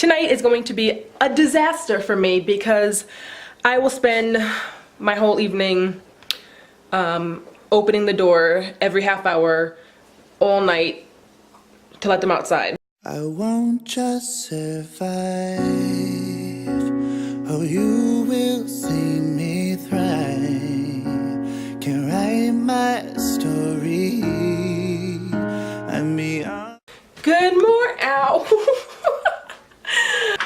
tonight is going to be a disaster for me because I will spend my whole evening opening the door every half hour all night to let them outside. I won't just survive, oh you will see me thrive, can write my story, I'm beyond. Good morning, ow.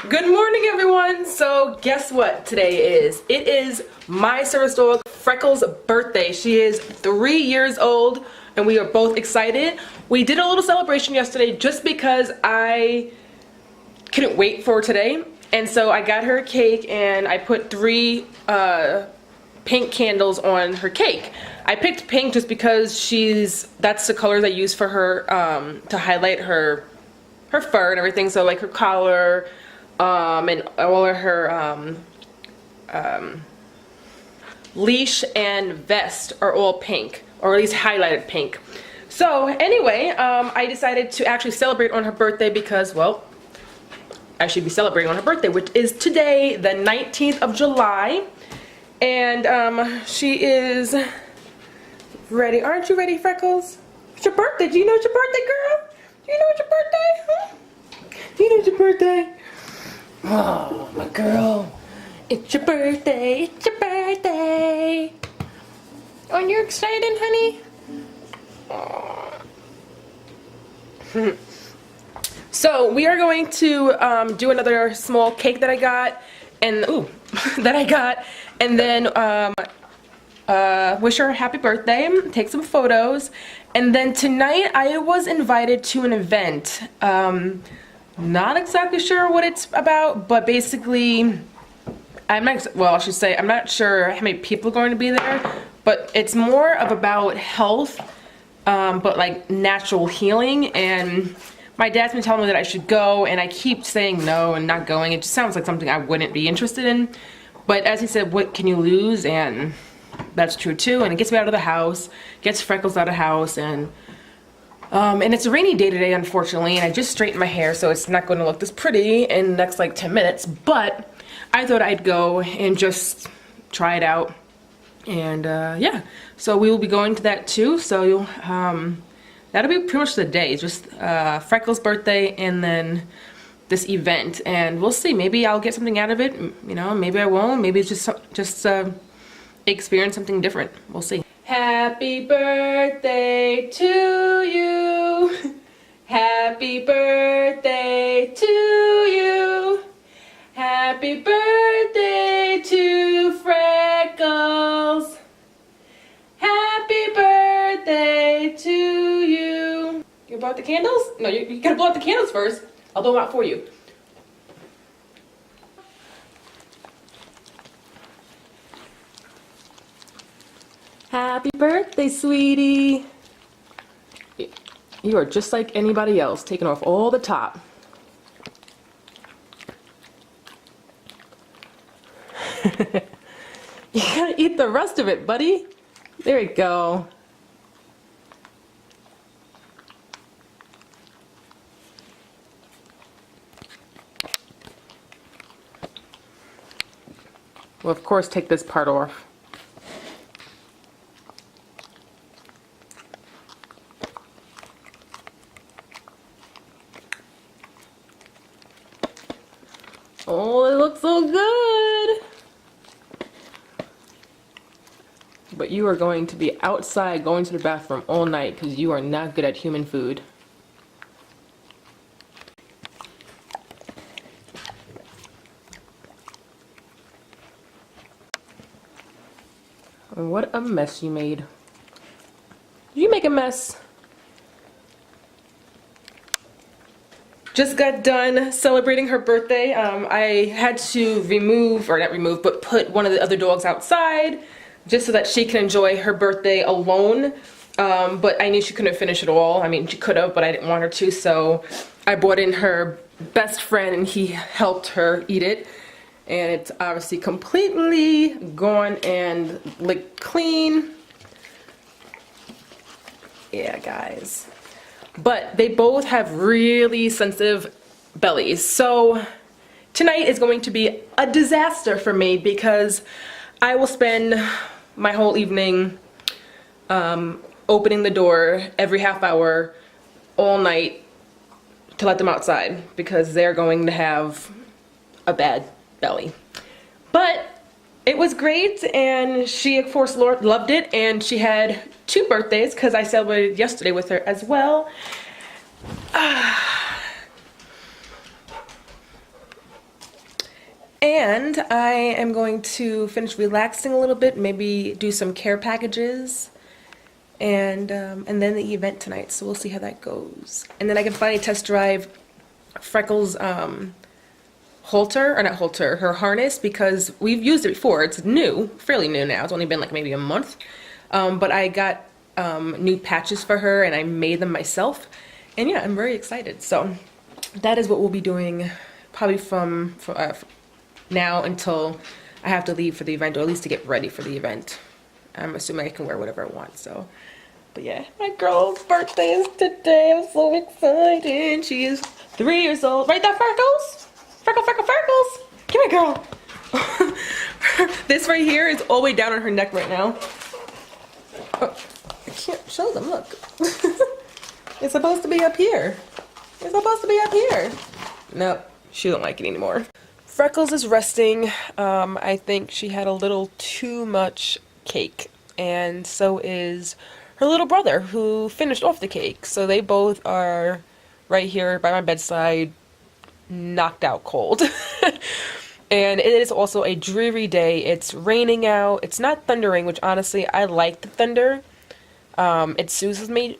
Good morning everyone. So guess what today is? It is my service dog Freckles' birthday. She is 3 years old and we are both excited. We did a little celebration yesterday just because I couldn't wait for today. And so I got her a cake and I put 3 pink candles on her cake. I picked pink just because that's the colors I use for her to highlight her fur and everything. So like her collar and all of her leash and vest are all pink, or at least highlighted pink. So anyway, I decided to actually celebrate on her birthday because, well, I should be celebrating on her birthday, which is today, the 19th of July. And she is ready. Aren't you ready, Freckles? It's your birthday. Do you know it's your birthday, girl? Do you know it's your birthday? Huh? Do you know it's your birthday? Oh, my girl. It's your birthday. It's your birthday. Oh, you're excited, honey? Oh. So we are going to do another small cake that I got, and and then wish her a happy birthday, take some photos, and then tonight I was invited to an event. Not exactly sure what it's about, but basically, I'm not sure how many people are going to be there, but it's more of about health, but like natural healing. And my dad's been telling me that I should go, and I keep saying no and not going. It just sounds like something I wouldn't be interested in. But as he said, what can you lose? And that's true too. And it gets me out of the house, gets Freckles out of the house, and it's a rainy day today, unfortunately, and I just straightened my hair, so it's not going to look this pretty in the next like 10 minutes. But I thought I'd go and just try it out, and yeah. So we will be going to that too. So you'll that'll be pretty much the day. It's just Freckles' birthday and then this event, and we'll see. Maybe I'll get something out of it. You know, maybe I won't. Maybe it's just experience something different. We'll see. Happy birthday to you. Happy birthday to you. Happy birthday to Freckles. Happy birthday to you. You blow out the candles? No, you gotta blow out the candles first. I'll blow them out for you. Happy birthday, sweetie. You are just like anybody else, taking off all the top. You gotta eat the rest of it, buddy. There you go. Well, of course, take this part off. Oh, it looks so good. But you are going to be outside going to the bathroom all night because you are not good at human food. What a mess you made. Did you make a mess? Just got done celebrating her birthday. I had to put one of the other dogs outside just so that she can enjoy her birthday alone. But I knew she couldn't finish it all. I mean, she could have, but I didn't want her to, so I brought in her best friend and he helped her eat it. And it's obviously completely gone and licked clean. Yeah, guys. But they both have really sensitive bellies. So tonight is going to be a disaster for me because I will spend my whole evening opening the door every half hour all night to let them outside because they're going to have a bad belly. But it was great, and she of course loved it, and she had 2 birthdays because I celebrated yesterday with her as well. And I am going to finish relaxing a little bit, maybe do some care packages, and then the event tonight. So we'll see how that goes. And then I can finally test drive Freckles' halter, or not halter, her harness, because we've used it before. It's new, fairly new now. It's only been like maybe a month. But I got new patches for her, and I made them myself. And yeah, I'm very excited. So that is what we'll be doing probably from now until I have to leave for the event, or at least to get ready for the event. I'm assuming I can wear whatever I want, so. But yeah, my girl's birthday is today. I'm so excited. She is 3 years old. Right there, Freckles? Freckle, Freckle, Freckles. Come here, girl. This right here is all the way down on her neck right now. Oh, I can't show them, look. It's supposed to be up here. It's supposed to be up here. Nope, she don't like it anymore. Freckles is resting. I think she had a little too much cake, and so is her little brother, who finished off the cake. So they both are right here by my bedside, knocked out cold. And it is also a dreary day. It's raining out. It's not thundering, which honestly I like the thunder. It soothes me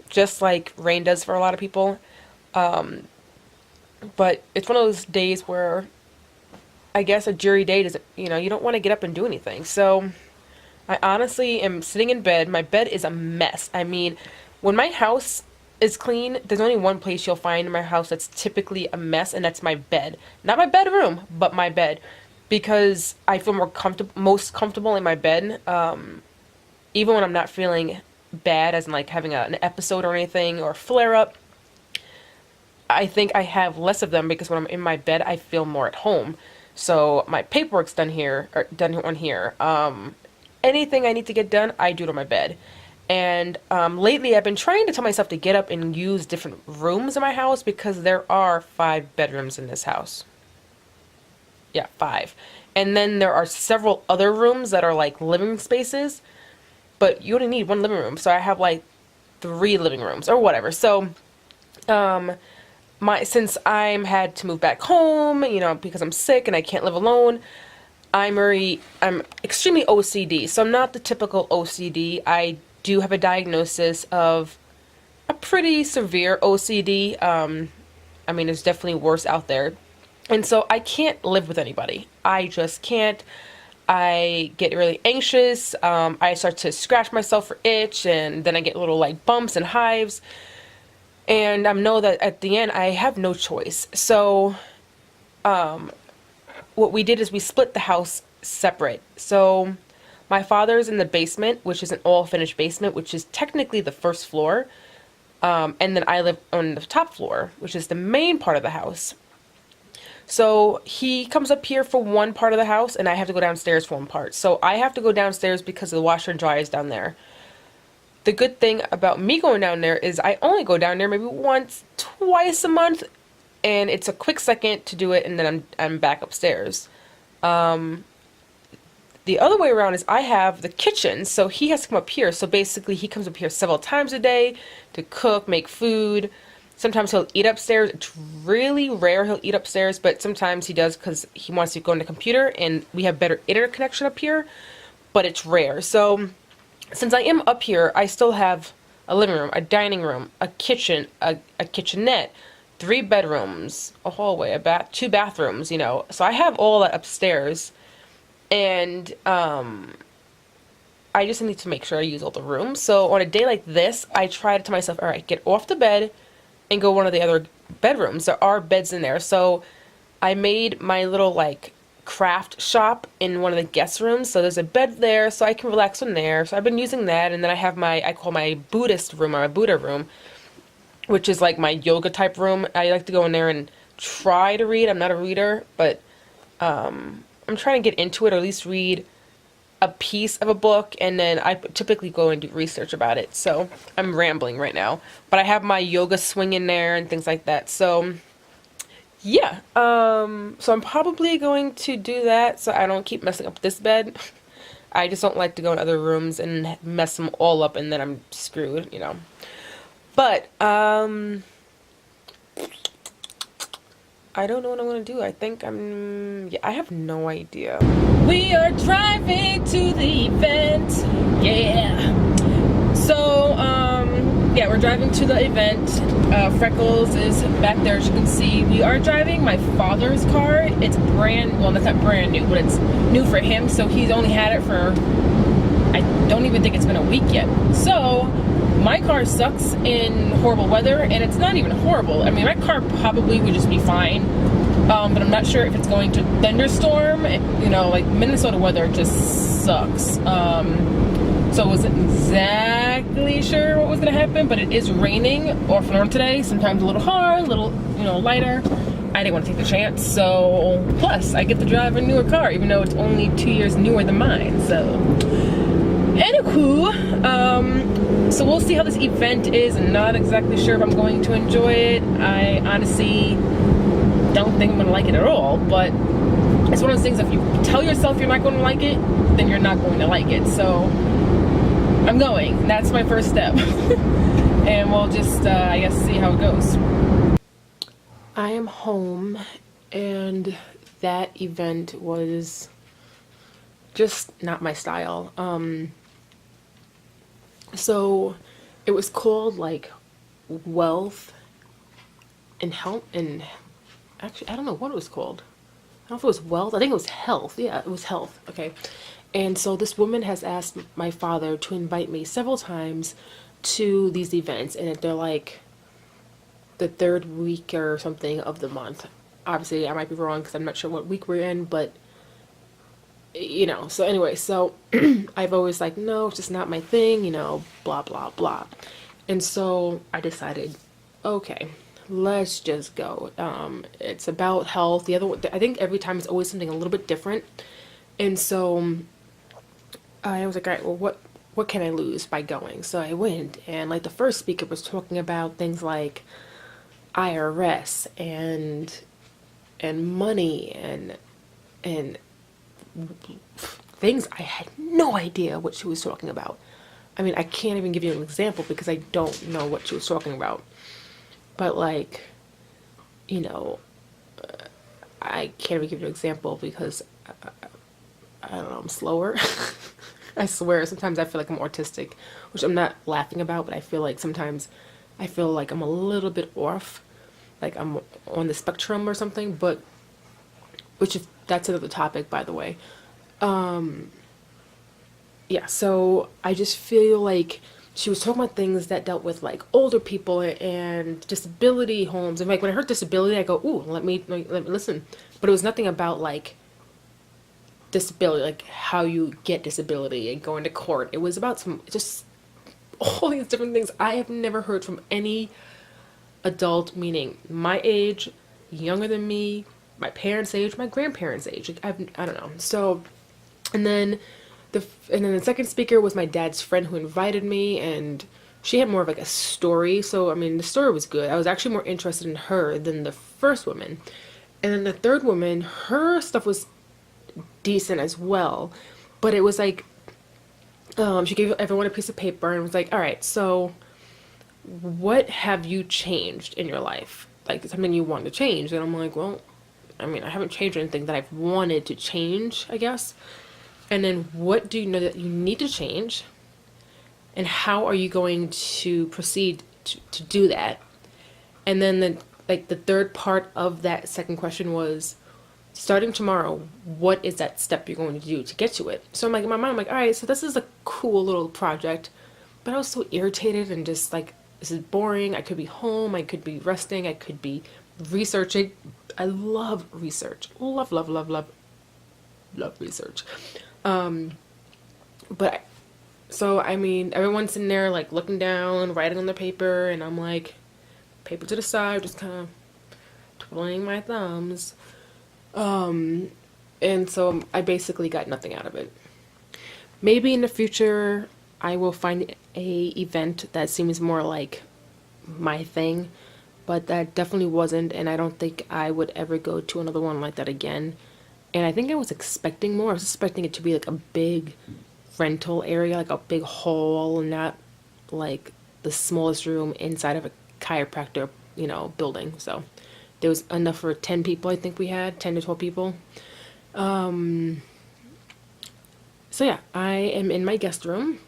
just like rain does for a lot of people. But it's one of those days where I guess a dreary day doesn't, you don't want to get up and do anything. So I honestly am sitting in bed. My bed is a mess. I mean, when my house is clean, there's only one place you'll find in my house that's typically a mess, and that's my bed. Not my bedroom, but my bed. Because I feel most comfortable in my bed, even when I'm not feeling bad, as in like having an episode or anything, or flare up. I think I have less of them because when I'm in my bed, I feel more at home. So my paperwork's done here, or done on here. Anything I need to get done, I do it on my bed. And lately I've been trying to tell myself to get up and use different rooms in my house, because there are 5 bedrooms in this house. Yeah, 5. And then there are several other rooms that are like living spaces, but you only need 1 living room. So I have like 3 living rooms or whatever. So since I'm had to move back home, because I'm sick and I can't live alone, I'm extremely OCD. So I'm not the typical OCD. I do have a diagnosis of a pretty severe OCD. I mean, there's definitely worse out there. And so I can't live with anybody. I just can't. I get really anxious. I start to scratch myself for itch, and then I get little like bumps and hives. And I know that at the end, I have no choice. So what we did is we split the house separate. So my father's in the basement, which is an all-finished basement, which is technically the first floor. And then I live on the top floor, which is the main part of the house. So he comes up here for one part of the house, and I have to go downstairs for one part. So I have to go downstairs because the washer and dryer is down there. The good thing about me going down there is I only go down there maybe once, twice a month, and it's a quick second to do it, and then I'm back upstairs. The other way around is I have the kitchen, so he has to come up here. So basically he comes up here several times a day to cook, make food. Sometimes he'll eat upstairs. It's really rare he'll eat upstairs, but sometimes he does because he wants to go on the computer, and we have better internet connection up here, but it's rare. So since I am up here, I still have a living room, a dining room, a kitchen, a kitchenette, 3 bedrooms, a hallway, 2 bathrooms, So I have all that upstairs, and I just need to make sure I use all the rooms. So on a day like this, I try to tell myself, all right, get off the bed and go one of the other bedrooms. There are beds in there. So I made my little like craft shop in one of the guest rooms, so there's a bed there so I can relax in there. So I've been using that, and then I have I call my Buddhist room, or my Buddha room, which is like my yoga type room. I like to go in there and try to read. I'm not a reader, but I'm trying to get into it, or at least read a piece of a book, and then I typically go and do research about it. So I'm rambling right now, but I have my yoga swing in there and things like that. So yeah, so I'm probably going to do that so I don't keep messing up this bed. I just don't like to go in other rooms and mess them all up and then I'm screwed, you know. But I don't know what I'm gonna do. I think yeah, I have no idea. We are driving to the event. Yeah. So, yeah, we're driving to the event. Freckles is back there, as you can see. We are driving my father's car. It's well, that's not brand new, but it's new for him. So he's only had it for, I don't even think it's been a week yet. So my car sucks in horrible weather, and it's not even horrible. I mean, my car probably would just be fine, but I'm not sure if it's going to thunderstorm. You know, like Minnesota weather just sucks. So I wasn't exactly sure what was going to happen, but it is raining off and on today. Sometimes a little hard, a little, you know, lighter. I didn't want to take the chance. So, plus, I get to drive a newer car, even though it's only 2 years newer than mine. So, anywho, so we'll see how this event is. I'm not exactly sure if I'm going to enjoy it. I honestly don't think I'm going to like it at all, but it's one of those things, if you tell yourself you're not going to like it, then you're not going to like it. So I'm going. That's my first step. And we'll just, I guess, see how it goes. I am home, and that event was just not my style. So it was called like Wealth and Health, and actually I don't know what it was called. I don't know if it was Wealth. I think it was Health. Yeah, it was Health. Okay. And so this woman has asked my father to invite me several times to these events, and they're like the third week or something of the month. Obviously I might be wrong because I'm not sure what week we're in, but you know, so anyway, so I've always like, no, it's just not my thing, you know, blah blah blah. And so I decided, okay, let's just go. It's about health. The other one, I think every time it's always something a little bit different. And so I was like, all right, well, what can I lose by going? So I went, and like the first speaker was talking about things like IRS and money and things I had no idea what she was talking about. I mean, I can't even give you an example because I don't know what she was talking about. But like, you know, I can't even give you an example because I don't know, I'm slower. I swear, sometimes I feel like I'm autistic, which I'm not laughing about, but I feel like sometimes I feel like I'm a little bit off, like I'm on the spectrum or something, but that's another topic, by the way. Yeah, so I just feel like she was talking about things that dealt with like older people and disability homes, and like when I heard disability, I go, ooh, let me listen. But it was nothing about like disability, like how you get disability and going to court. It was about just all these different things I have never heard from any adult, meaning my age, younger than me, my parents' age, my grandparents' age. Like, I don't know. So, and then the second speaker was my dad's friend who invited me, and she had more of like a story. So I mean, the story was good. I was actually more interested in her than the first woman. And then the third woman, her stuff was decent as well, but it was like she gave everyone a piece of paper and was like, all right, so what have you changed in your life, like something you want to change? And I'm like, well, I mean, I haven't changed anything that I've wanted to change, I guess. And then what do you know that you need to change, and how are you going to proceed to do that? And then the third part of that second question was, starting tomorrow, what is that step you're going to do to get to it? So I'm like, in my mind, I'm like, all right, so this is a cool little project, but I was so irritated and just like, this is boring. I could be home, I could be resting, I could be researching. I love research. Love research. But so I mean, everyone's in there like looking down, writing on the paper, and I'm like, paper to the side, just kind of twiddling my thumbs. And so I basically got nothing out of it. Maybe in the future I will find a event that seems more like my thing, but that definitely wasn't, and I don't think I would ever go to another one like that again. And I think I was expecting more. I was expecting it to be like a big rental area, like a big hall, and not like the smallest room inside of a chiropractor, building. So there was enough for 10 people, I think we had 10 to 12 people. So yeah, I am in my guest room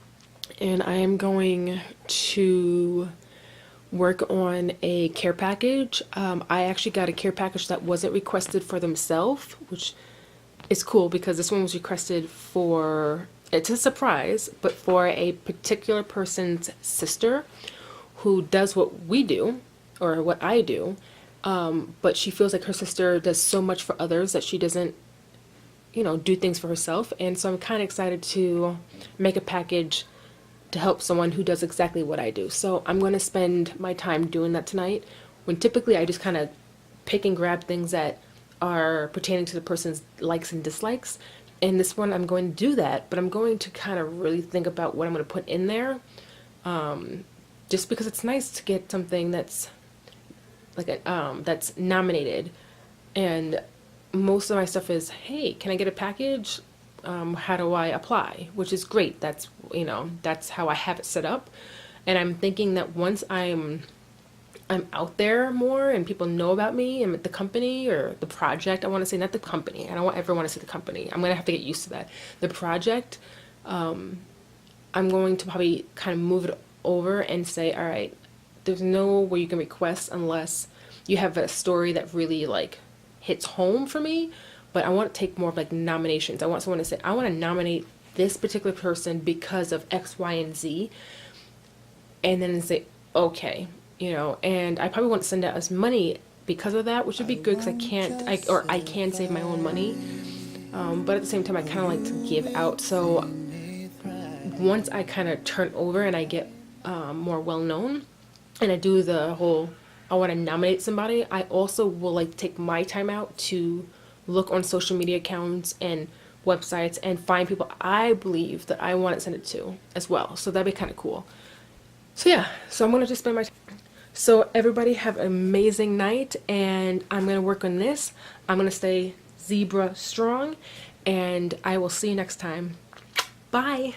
and I am going to work on a care package. I actually got a care package that wasn't requested for themselves, which is cool because this one was requested for, it's a surprise, but for a particular person's sister who does what we do, or what I do, but she feels like her sister does so much for others that she doesn't, do things for herself. And so I'm kind of excited to make a package to help someone who does exactly what I do. So I'm going to spend my time doing that tonight, when typically I just kind of pick and grab things that are pertaining to the person's likes and dislikes. And this one I'm going to do that, but I'm going to kind of really think about what I'm going to put in there, just because it's nice to get something that's like that's nominated. And most of my stuff is, hey, can I get a package? How do I apply? Which is great. That's how I have it set up. And I'm thinking that once I'm out there more and people know about me and the company or the project, I want to say, not the company. I don't want everyone to see the company. I'm going to have to get used to that. The project, I'm going to probably kind of move it over and say, all right, there's no way you can request unless you have a story that really like hits home for me. But I want to take more of like nominations. I want someone to say, I want to nominate this particular person because of X, Y, and Z. And then say, okay, and I probably won't send out as money because of that, which would be good because I can save my own money. But at the same time, I kind of like to give out. So once I kind of turn over and I get more well known and I do the whole, I want to nominate somebody, I also will like take my time out to look on social media accounts and websites and find people I believe that I want to send it to as well. So that'd be kind of cool. So yeah, so I'm going to just spend my time. So everybody have an amazing night, and I'm going to work on this. I'm going to stay zebra strong, and I will see you next time. Bye.